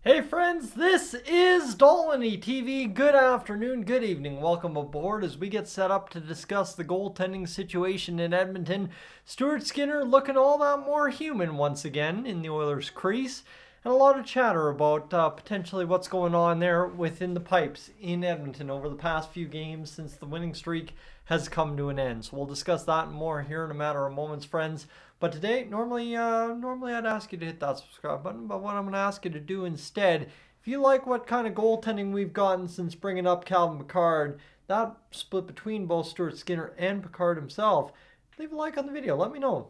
Hey friends, this is Dolynny TV. Good afternoon, good evening. Welcome aboard as we get set up to discuss the goaltending situation in Edmonton. Stuart Skinner looking all that more human once again in the Oilers' crease. And a lot of chatter about potentially what's going on there within the pipes in Edmonton over the past few games since the winning streak has come to an end. So we'll discuss that and more here in a matter of moments, friends. But today, normally I'd ask you to hit that subscribe button. But what I'm going to ask you to do instead, if you like what kind of goaltending we've gotten since bringing up Calvin Pickard, that split between both Stuart Skinner and Pickard himself, leave a like on the video. Let me know.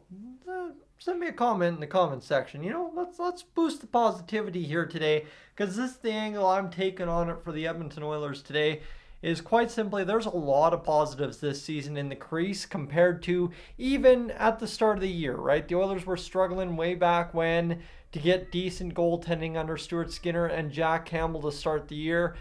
Send me a comment in the comment section. Let's boost the positivity here today, because this is the angle I'm taking on it for the Edmonton Oilers today. Is quite simply, there's a lot of positives this season in the crease compared to even at the start of the year, right? The Oilers were struggling way back when to get decent goaltending under Stuart Skinner and Jack Campbell to start the year.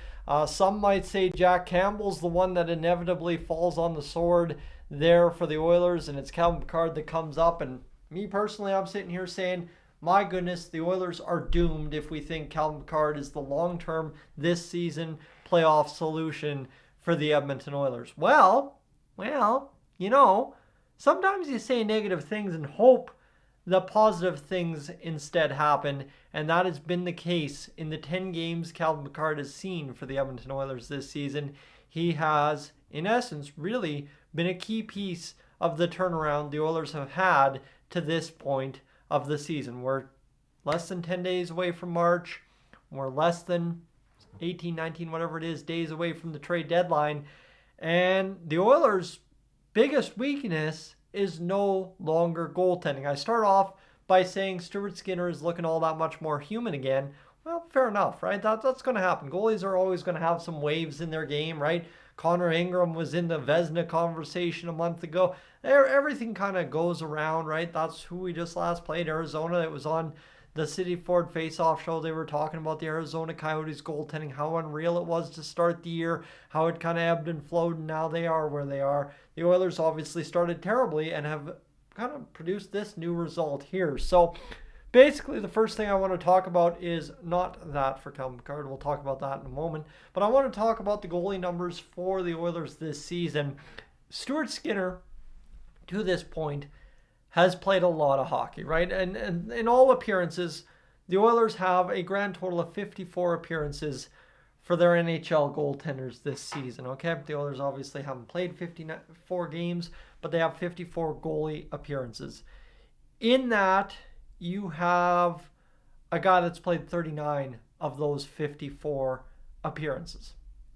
Some might say Jack Campbell's the one that inevitably falls on the sword there for the Oilers, and it's Calvin Pickard that comes up. And me personally, I'm sitting here saying, my goodness, the Oilers are doomed if we think Calvin Pickard is the long-term, this season, playoff solution for the Edmonton Oilers. Well, sometimes you say negative things and hope that positive things instead happen, and that has been the case in the 10 games Calvin Pickard has seen for the Edmonton Oilers this season. He has, in essence, really been a key piece of the turnaround the Oilers have had to this point of the season. We're less than 10 days away from March. We're less than 18, 19, whatever it is, days away from the trade deadline. And the Oilers' biggest weakness is no longer goaltending. I start off by saying Stuart Skinner is looking all that much more human again. Well, fair enough, right? That's going to happen. Goalies are always going to have some waves in their game, right? Connor Ingram was in the Vezina conversation a month ago. Everything kind of goes around, right? That's who we just last played, Arizona. It was on the City Ford Face-Off show. They were talking about the Arizona Coyotes goaltending, how unreal it was to start the year, how it kind of ebbed and flowed, and now they are where they are. The Oilers obviously started terribly and have kind of produced this new result here. So basically, the first thing I want to talk about is not that for Calvin Pickard. We'll talk about that in a moment. But I want to talk about the goalie numbers for the Oilers this season. Stuart Skinner, to this point, has played a lot of hockey, right? And in all appearances, the Oilers have a grand total of 54 appearances for their NHL goaltenders this season, okay? The Oilers obviously haven't played 54 games, but they have 54 goalie appearances. In that, you have a guy that's played 39 of those 54 appearances.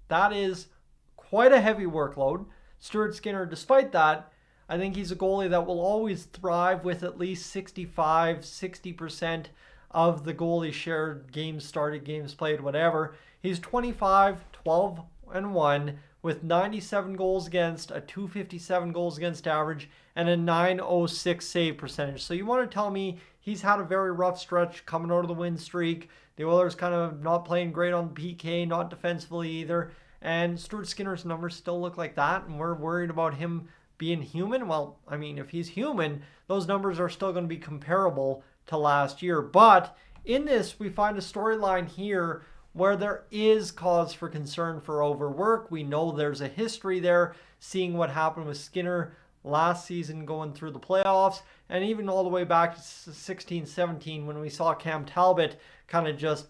That is quite a heavy workload. Stuart Skinner, despite that, I think he's a goalie that will always thrive with at least 60% of the goalie shared games started, games played, whatever. He's 25, 12, and 1 with 97 goals against, a 257 goals against average, and a 906 save percentage. So you want to tell me he's had a very rough stretch coming out of the win streak. The Oilers kind of not playing great on PK, not defensively either. And Stuart Skinner's numbers still look like that, and we're worried about him being human. Well, I mean, if he's human, those numbers are still going to be comparable to last year. But in this, we find a storyline here where there is cause for concern for overwork. We know there's a history there, seeing what happened with Skinner last season going through the playoffs, and even all the way back to 16-17 when we saw Cam Talbot kind of just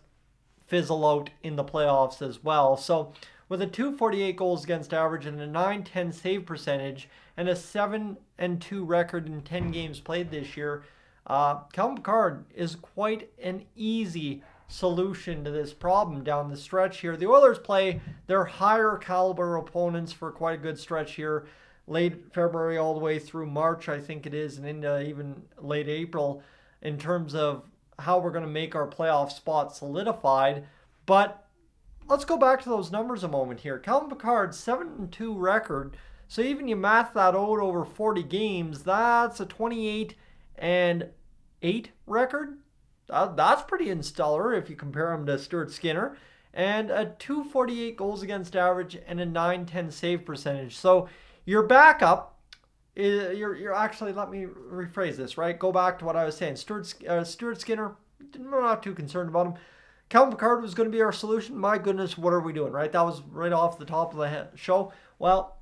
fizzle out in the playoffs as well. So with a 248 goals against average and a 910 save percentage and a 7-2 record in 10 games played this year, Calvin Pickard is quite an easy solution to this problem down the stretch here. The Oilers play their higher caliber opponents for quite a good stretch here, late February all the way through March, I think it is, and into even late April, in terms of how we're going to make our playoff spot solidified. But let's go back to those numbers a moment here. Calvin Pickard's 7-2 record, so even you math that out over 40 games, that's a 28-8 record. That's pretty stellar if you compare him to Stuart Skinner. And a 248 goals against average and a 910 save percentage. So your backup, you're actually, let me rephrase this, right? Go back to what I was saying. Stuart Skinner, I'm not too concerned about him. Calvin Pickard was going to be our solution. My goodness, what are we doing, right? That was right off the top of the show. Well,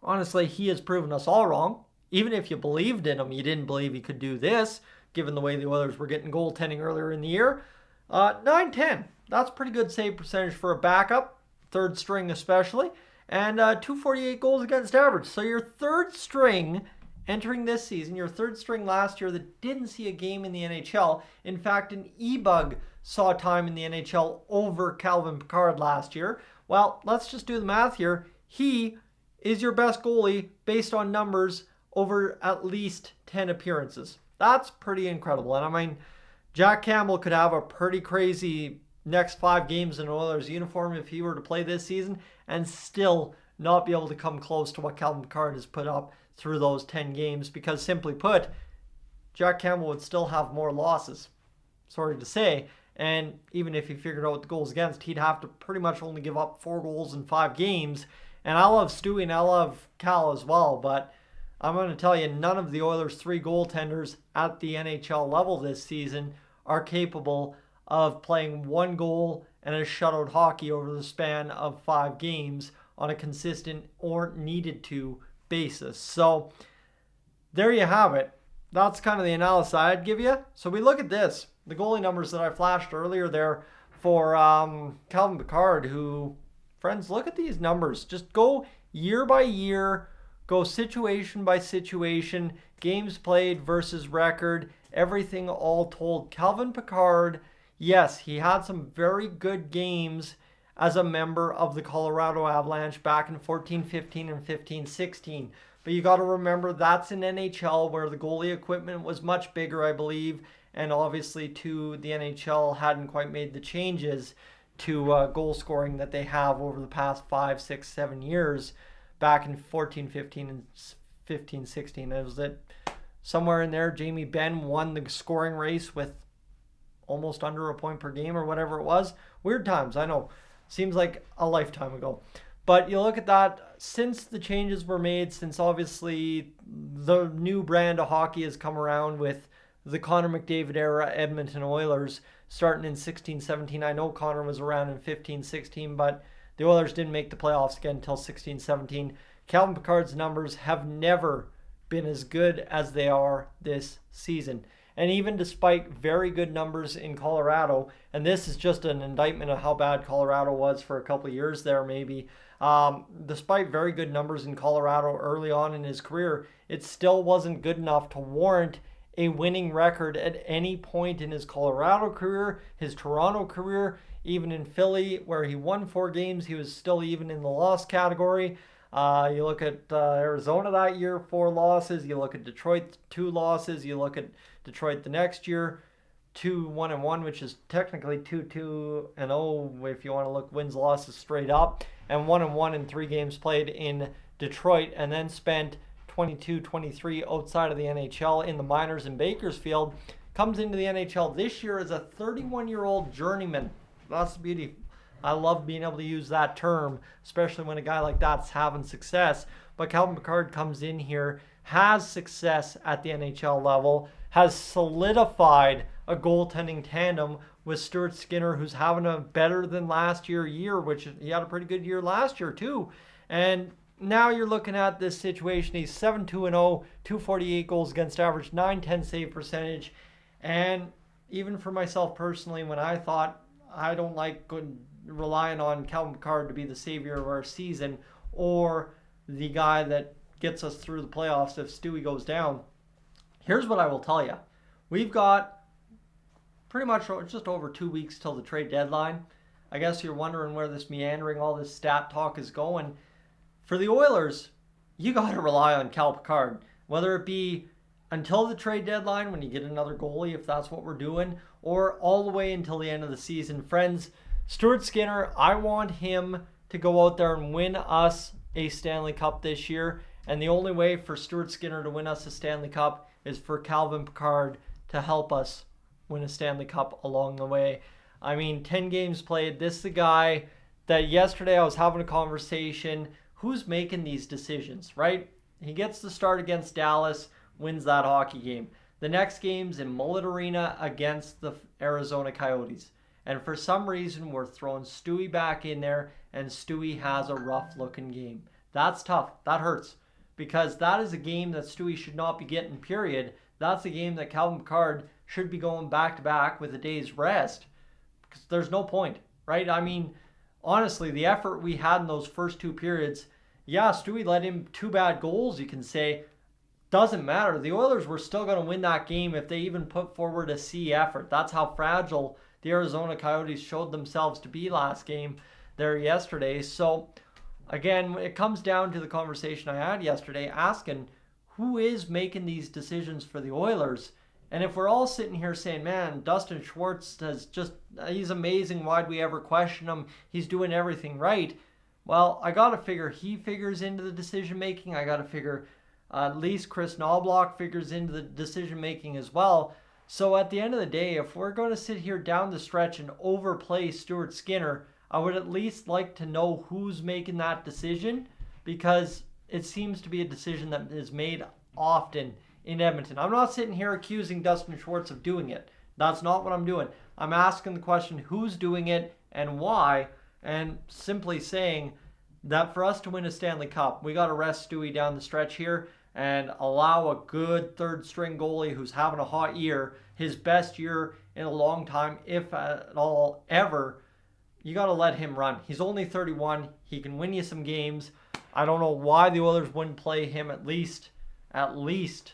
honestly, he has proven us all wrong. Even if you believed in him, you didn't believe he could do this, given the way the Oilers were getting goaltending earlier in the year. 9-10. That's pretty good save percentage for a backup, third string especially, and 248 goals against average. So your third string entering this season, your third string last year that didn't see a game in the NHL. In fact, an E-Bug saw time in the NHL over Calvin Pickard last year. Well, let's just do the math here. He is your best goalie based on numbers over at least 10 appearances. That's pretty incredible. And I mean, Jack Campbell could have a pretty crazy next 5 games in an Oilers uniform if he were to play this season and still not be able to come close to what Calvin Pickard has put up through those 10 games, because simply put, Jack Campbell would still have more losses. Sorry to say. And even if he figured out the goals against, he'd have to pretty much only give up 4 goals in 5 games. And I love Stewie and I love Cal as well, but I'm going to tell you, none of the Oilers' 3 goaltenders at the NHL level this season are capable of playing 1 goal and a shutout hockey over the span of 5 games on a consistent or needed to basis. So there you have it. That's kind of the analysis I'd give you. So we look at this, the goalie numbers that I flashed earlier there for Calvin Pickard, who, friends, look at these numbers. Just go year by year, go situation by situation, games played versus record, everything all told. Calvin Pickard, yes, he had some very good games as a member of the Colorado Avalanche back in 14-15 and 15-16. But you got to remember, that's an NHL where the goalie equipment was much bigger, I believe, and obviously too, the NHL hadn't quite made the changes to goal scoring that they have over the past 5, 6, 7 years back in 14-15 and 15-16. It was that somewhere in there, Jamie Benn won the scoring race with almost under a point per game or whatever it was. Weird times, I know. Seems like a lifetime ago. But you look at that, since the changes were made, since obviously the new brand of hockey has come around with the Connor McDavid era Edmonton Oilers starting in 16-17. I know Connor was around in 15-16, but the Oilers didn't make the playoffs again until 16-17. Calvin Pickard's numbers have never been as good as they are this season. And even despite very good numbers in Colorado, and this is just an indictment of how bad Colorado was for a couple of years there maybe, despite very good numbers in Colorado early on in his career, it still wasn't good enough to warrant a winning record at any point in his Colorado career, his Toronto career, even in Philly, where he won 4 games, he was still even in the loss category. You look at Arizona that year, 4 losses. You look at Detroit, 2 losses. You look at Detroit the next year, 2-1-1, which is technically 2-2-0 if you want to look wins losses straight up, and 1-1 in 3 games played in Detroit, and then spent 22-23 outside of the NHL in the minors in Bakersfield. Comes into the NHL this year as a 31-year-old journeyman. That's the beauty. I love being able to use that term, especially when a guy like that's having success. But Calvin Pickard comes in here, has success at the NHL level, has solidified a goaltending tandem with Stuart Skinner, who's having a better than last year, which he had a pretty good year last year too. And now you're looking at this situation. He's 7-2-0, 248 goals against average, 9-10 save percentage. And even for myself personally, when I thought I don't like relying on Calvin Pickard to be the savior of our season or the guy that gets us through the playoffs if Stewie goes down, here's what I will tell you. We've got pretty much just over 2 weeks till the trade deadline. I guess you're wondering where this meandering, all this stat talk is going. For the Oilers, you got to rely on Cal Pickard, whether it be until the trade deadline when you get another goalie, if that's what we're doing, or all the way until the end of the season. Friends, Stuart Skinner, I want him to go out there and win us a Stanley Cup this year. And the only way for Stuart Skinner to win us a Stanley Cup is for Calvin Pickard to help us win a Stanley Cup along the way. I mean, 10 games played. This is the guy that yesterday I was having a conversation. Who's making these decisions, right? He gets the start against Dallas, wins that hockey game. The next game's in Mullet Arena against the Arizona Coyotes. And for some reason, we're throwing Stewie back in there, and Stewie has a rough looking game. That's tough. That hurts. Because that is a game that Stewie should not be getting, period. That's a game that Calvin Pickard should be going back to back with a day's rest. Because there's no point, right? I mean, honestly, the effort we had in those first two periods, yeah, Stewie let in two bad goals, you can say. Doesn't matter. The Oilers were still going to win that game if they even put forward a C effort. That's how fragile the Arizona Coyotes showed themselves to be last game there yesterday. So, again, it comes down to the conversation I had yesterday asking who is making these decisions for the Oilers. And if we're all sitting here saying, man, Dustin Schwartz he's amazing. Why'd we ever question him? He's doing everything right. Well, I got to figure he figures into the decision making. I got to figure at least Chris Knobloch figures into the decision making as well. So at the end of the day, if we're going to sit here down the stretch and overplay Stuart Skinner, I would at least like to know who's making that decision, because it seems to be a decision that is made often in Edmonton. I'm not sitting here accusing Dustin Schwartz of doing it. That's not what I'm doing. I'm asking the question, who's doing it and why, and simply saying that for us to win a Stanley Cup, we got to rest Stewie down the stretch here and allow a good third string goalie who's having a hot year, his best year in a long time, if at all ever. You got to let him run. He's only 31. He can win you some games. I don't know why the Oilers wouldn't play him at least 2-2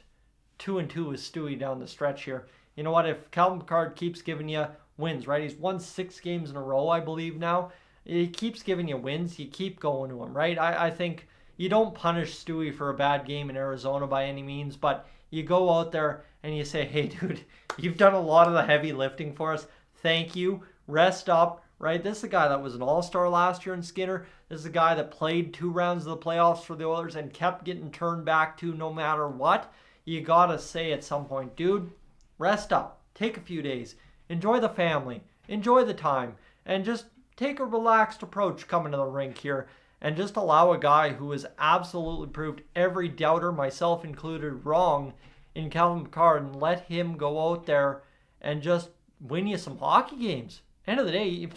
with Stewie down the stretch here. You know what? If Calvin Pickard keeps giving you wins, right? He's won 6 games in a row, I believe now. He keeps giving you wins. You keep going to him, right? I think you don't punish Stewie for a bad game in Arizona by any means, but you go out there and you say, hey, dude, you've done a lot of the heavy lifting for us. Thank you. Rest up. Right, this is a guy that was an all-star last year in Skinner. This is a guy that played 2 rounds of the playoffs for the Oilers and kept getting turned back to no matter what. You got to say at some point, dude, rest up. Take a few days. Enjoy the family. Enjoy the time. And just take a relaxed approach coming to the rink here. And just allow a guy who has absolutely proved every doubter, myself included, wrong in Calvin Pickard, and let him go out there and just win you some hockey games. End of the day,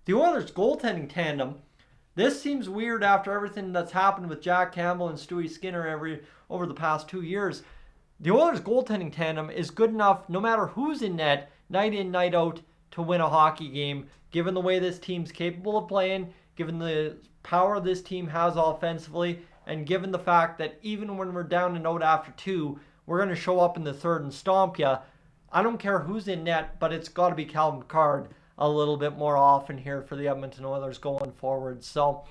the Oilers goaltending tandem, this seems weird after everything that's happened with Jack Campbell and Stewie Skinner over the past 2 years. The Oilers goaltending tandem is good enough, no matter who's in net, night in, night out, to win a hockey game, given the way this team's capable of playing, given the power this team has offensively, and given the fact that even when we're down and out after 2, we're going to show up in the third and stomp ya. I don't care who's in net, but it's got to be Calvin Pickard a little bit more often here for the Edmonton Oilers going forward. So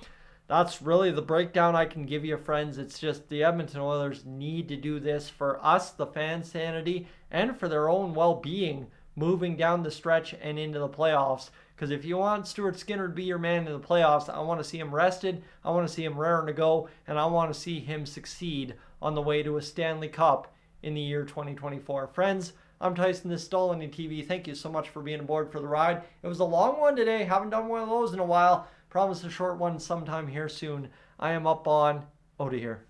that's really the breakdown I can give you, friends. It's just the Edmonton Oilers need to do this for us, the fan sanity, and for their own well-being moving down the stretch and into the playoffs. Because if you want Stuart Skinner to be your man in the playoffs, I want to see him rested, I want to see him raring to go, and I want to see him succeed on the way to a Stanley Cup in the year 2024. Friends, I'm Tyson, this is Dolynny TV. Thank you so much for being aboard for the ride. It was a long one today. Haven't done one of those in a while. Promise a short one sometime here soon. I am up on out of here.